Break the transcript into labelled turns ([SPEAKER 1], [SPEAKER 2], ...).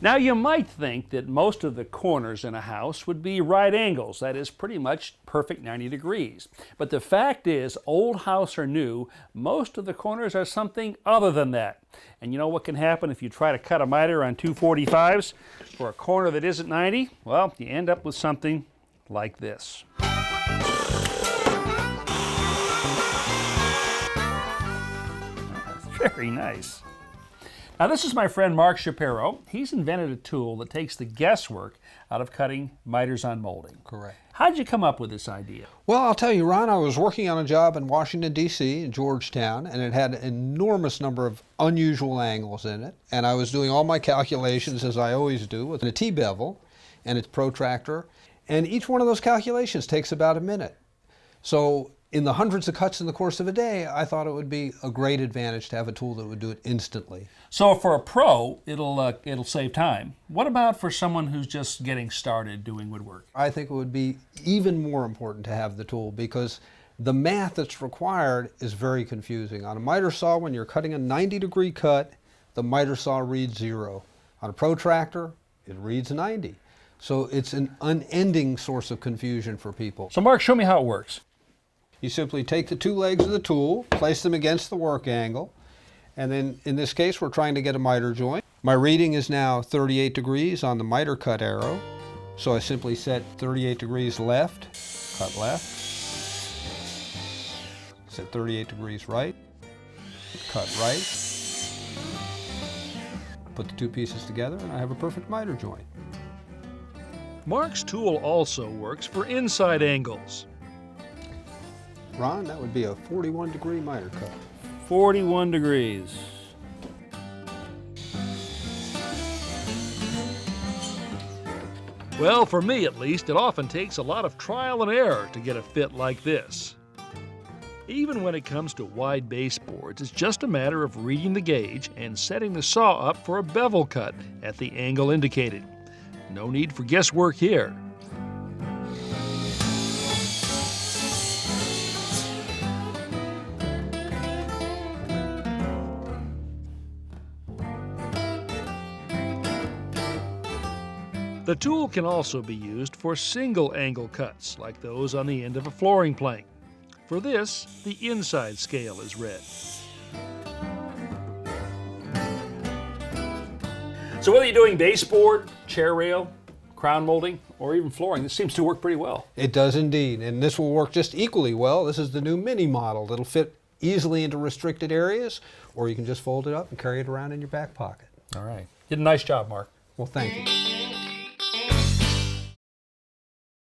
[SPEAKER 1] Now you might think that most of the corners in a house would be right angles, that is pretty much perfect 90 degrees. But the fact is, old house or new, most of the corners are something other than that. And you know what can happen if you try to cut a miter on 245s for a corner that isn't 90? Well, you end up with something like this. That's very nice. Now this is my friend Mark Shapiro. He's invented a tool that takes the guesswork out of cutting miters on molding.
[SPEAKER 2] Correct.
[SPEAKER 1] How'd you come up with this idea?
[SPEAKER 2] Well, I'll tell you, Ron, I was working on a job in Washington, D.C., in Georgetown, and it had an enormous number of unusual angles in it. And I was doing all my calculations, as I always do, with a T-bevel and its protractor. And each one of those calculations takes about a minute. So in the hundreds of cuts in the course of a day, I thought it would be a great advantage to have a tool that would do it instantly.
[SPEAKER 1] So for a pro, it'll save time. What about for someone who's just getting started doing woodwork?
[SPEAKER 2] I think it would be even more important to have the tool because the math that's required is very confusing. On a miter saw, when you're cutting a 90-degree cut, the miter saw reads 0. On a protractor, it reads 90. So it's an unending source of confusion for people.
[SPEAKER 1] So Mark, show me how it works.
[SPEAKER 2] You simply take the two legs of the tool, place them against the work angle, and then in this case we're trying to get a miter joint. My reading is now 38 degrees on the miter cut arrow, so I simply set 38 degrees left, cut left, set 38 degrees right, cut right, put the two pieces together and I have a perfect miter joint.
[SPEAKER 1] Mark's tool also works for inside angles.
[SPEAKER 2] Ron, that would be a 41-degree miter cut.
[SPEAKER 1] 41 degrees. Well, for me at least, it often takes a lot of trial and error to get a fit like this. Even when it comes to wide baseboards, it's just a matter of reading the gauge and setting the saw up for a bevel cut at the angle indicated. No need for guesswork here. The tool can also be used for single angle cuts, like those on the end of a flooring plank. For this, the inside scale is read. So whether you're doing baseboard, chair rail, crown molding, or even flooring, this seems to work pretty well.
[SPEAKER 2] It does indeed, and this will work just equally well. This is the new mini model that'll fit easily into restricted areas, or you can just fold it up and carry it around in your back pocket.
[SPEAKER 1] All right. You did a nice job, Mark.
[SPEAKER 2] Well, thank you.